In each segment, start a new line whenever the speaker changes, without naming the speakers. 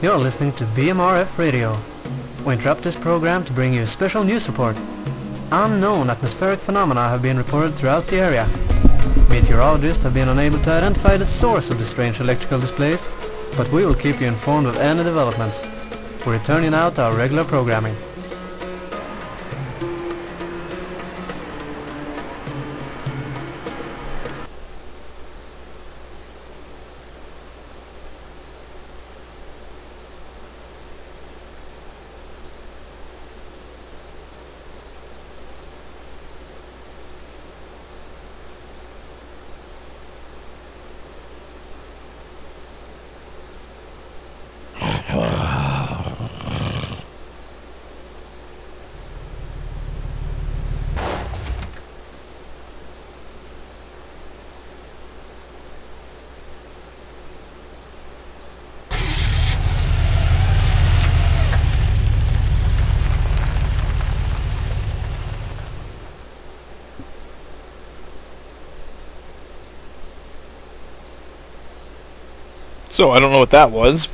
You're listening to BMRF Radio. We interrupt this program to bring you a special news report. Unknown atmospheric phenomena have been reported throughout the area. Meteorologists have been unable to identify the source of the strange electrical displays, but we will keep you informed of any developments. We're returning now to our regular programming.
So, I don't know what that was.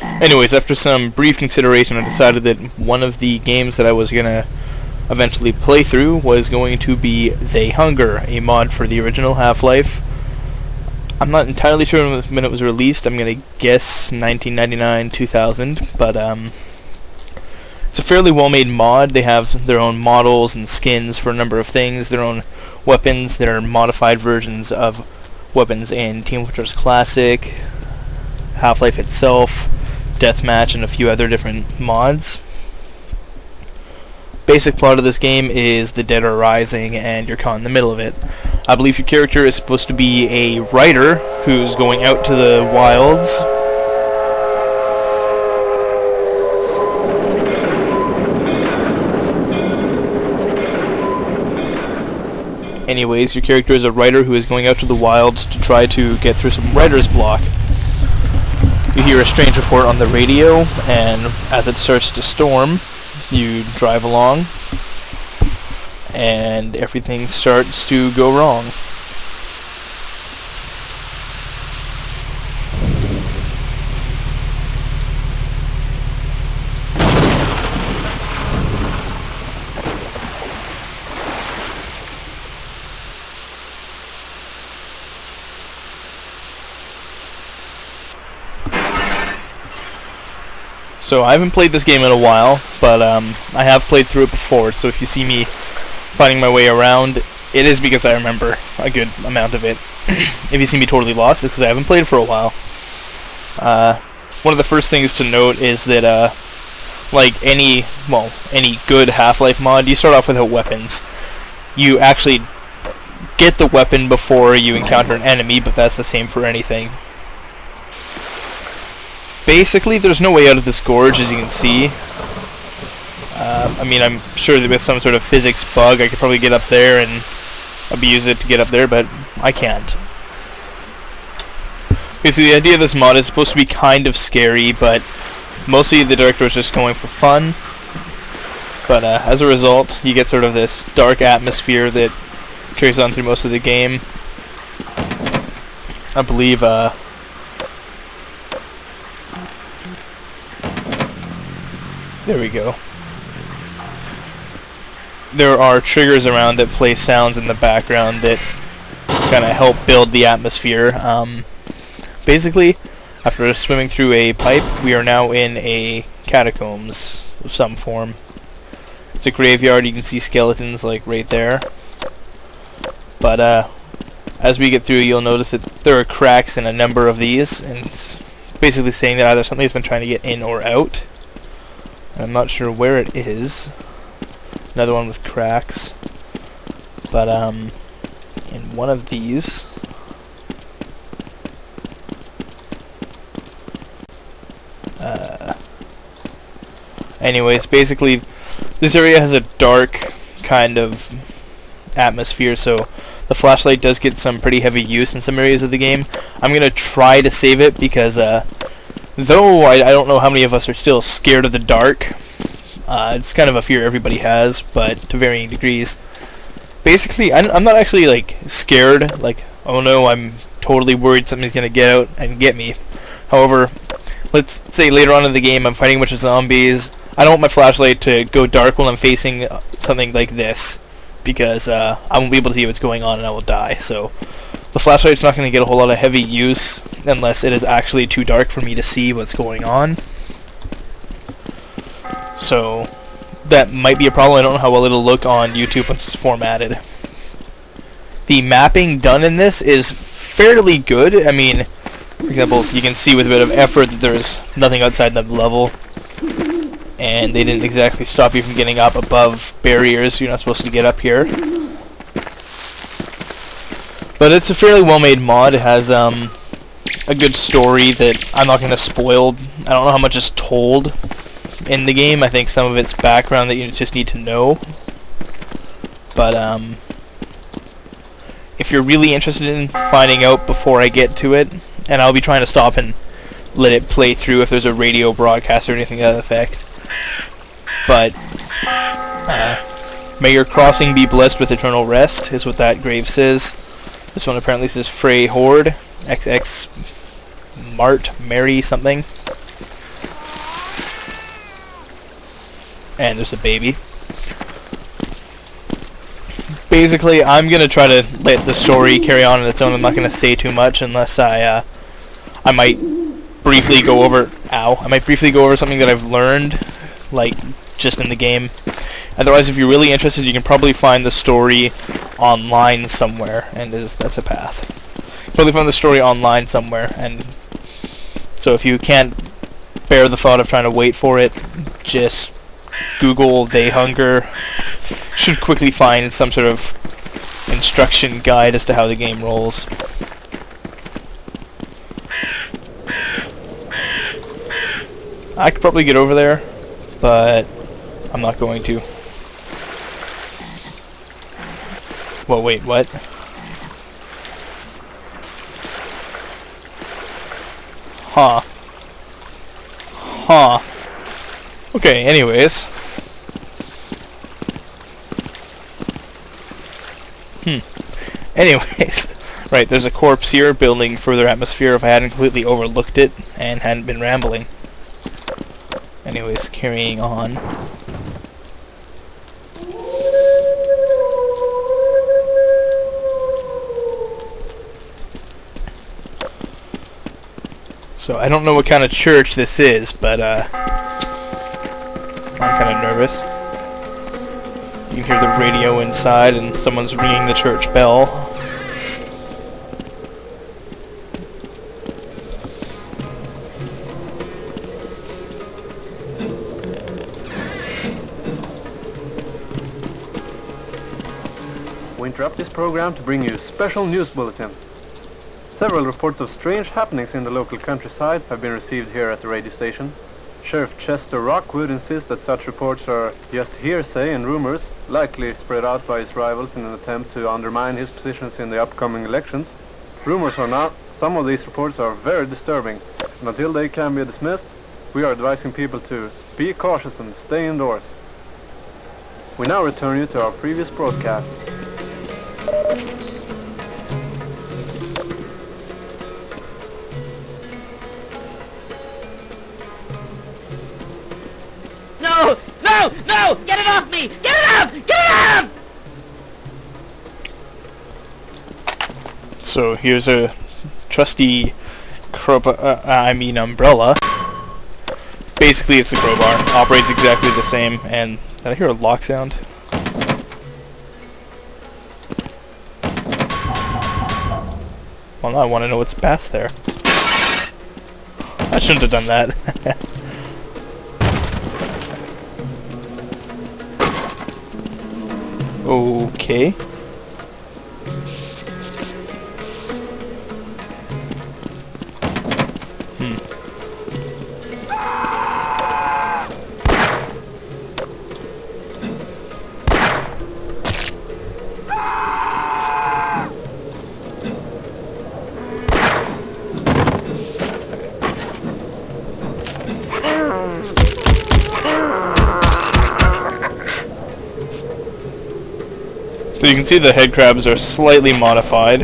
Anyways, after some brief consideration, I decided that one of the games that I was going to eventually play through was going to be They Hunger, a mod for the original Half-Life. I'm not entirely sure when it was released. I'm going to guess 1999, 2000, but it's a fairly well-made mod. They have their own models and skins for a number of things, their own weapons, their modified versions of weapons in Team Fortress Classic, Half-Life itself, Deathmatch, and a few other different mods. Basic plot of this game is the dead are rising and you're caught in the middle of it. I believe your character is supposed to be a writer who's going out to the wilds Anyways, your character is a writer who is going out to the wilds to try to get through some writer's block. You hear a strange report on the radio, and as it starts to storm, you drive along, and everything starts to go wrong. So I haven't played this game in a while, but I have played through it before, so if you see me finding my way around, it is because I remember a good amount of it. If you see me totally lost, it's because I haven't played for a while. One of the first things to note is that, like any good Half-Life mod, you start off without weapons. You actually get the weapon before you encounter an enemy, but that's the same for anything. Basically, there's no way out of this gorge, as you can see. I mean, I'm sure that with some sort of physics bug, I could probably get up there and abuse it to get up there, but I can't. Okay, so the idea of this mod is supposed to be kind of scary, but mostly the director is just going for fun. But as a result, you get sort of this dark atmosphere that carries on through most of the game. I believe, there we go. There are triggers around that play sounds in the background that kind of help build the atmosphere. Basically, after swimming through a pipe, we are now in a catacombs of some form. It's a graveyard. You can see skeletons like right there. But as we get through, you'll notice that there are cracks in a number of these, and it's basically saying that either somebody's been trying to get in or out. I'm not sure where it is. Another one with cracks. But, in one of these... anyways, basically, this area has a dark kind of atmosphere, so the flashlight does get some pretty heavy use in some areas of the game. I'm going to try to save it because, though I don't know how many of us are still scared of the dark. It's kind of a fear everybody has, but to varying degrees. Basically, I'm not actually, like, scared, like, oh no, I'm totally worried something's gonna get out and get me. However, let's say later on in the game I'm fighting a bunch of zombies. I don't want my flashlight to go dark while I'm facing something like this, because I won't be able to see what's going on and I will die. So the flashlight's not going to get a whole lot of heavy use unless it is actually too dark for me to see what's going on. So that might be a problem. I don't know how well it'll look on YouTube once it's formatted. The mapping done in this is fairly good. I mean, for example, you can see with a bit of effort that there's nothing outside the level, and they didn't exactly stop you from getting up above barriers. You're not supposed to get up here. But it's a fairly well-made mod. It has a good story that I'm not going to spoil. I don't know how much is told in the game. I think some of it's background that you just need to know. But if you're really interested in finding out before I get to it, and I'll be trying to stop and let it play through if there's a radio broadcast or anything to that effect. But may your crossing be blessed with eternal rest, is what that grave says. This one apparently says Frey Horde, XX Mart, Mary something. And there's a baby. Basically, I'm going to try to let the story carry on its own. I'm not going to say too much unless I might briefly go over... I might briefly go over something that I've learned, like, just in the game. Otherwise, if you're really interested, you can probably find the story online somewhere, and that's a path. You can probably find the story online somewhere, and so if you can't bear the thought of trying to wait for it, just Google They Hunger. Should quickly find some sort of instruction guide as to how the game rolls. I could probably get over there, but I'm not going to. Well, wait, what? Huh. Huh. Okay, anyways. Anyways, right, there's a corpse here building further atmosphere if I hadn't completely overlooked it and hadn't been rambling. Anyways, carrying on. So I don't know what kind of church this is, but I'm kind of nervous. You can hear the radio inside and someone's ringing the church bell.
We interrupt this program to bring you a special news bulletin. Several reports of strange happenings in the local countryside have been received here at the radio station. Sheriff Chester Rockwood insists that such reports are just hearsay and rumors, likely spread out by his rivals in an attempt to undermine his positions in the upcoming elections. Rumors or not, some of these reports are very disturbing, and until they can be dismissed, we are advising people to be cautious and stay indoors. We now return you to our previous broadcast.
No! No! No! Get it off me! Get it off! Get it off!
So here's a trusty umbrella. Basically it's a crowbar. Operates exactly the same, and did I hear a lock sound? Well, now I want to know what's past there. I shouldn't have done that. Okay. So you can see the head crabs are slightly modified,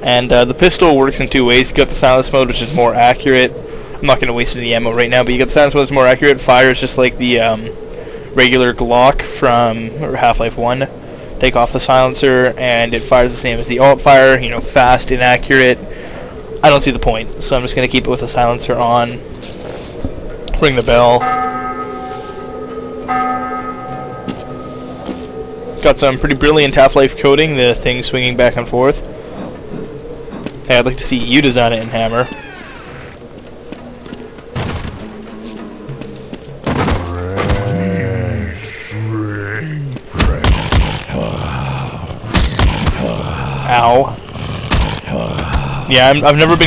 And the pistol works in two ways. You got the silence mode, which is more accurate. I'm not going to waste any ammo right now, but you got the silence mode, which is more accurate. Fires just like the regular Glock from Half-Life 1. Take off the silencer, and it fires the same as the alt fire, you know, fast, inaccurate. I don't see the point, so I'm just going to keep it with the silencer on. Ring the bell. Got some pretty brilliant Half-Life coding, the thing swinging back and forth. Hey, I'd like to see you design it in Hammer. Ow. Yeah, I've never been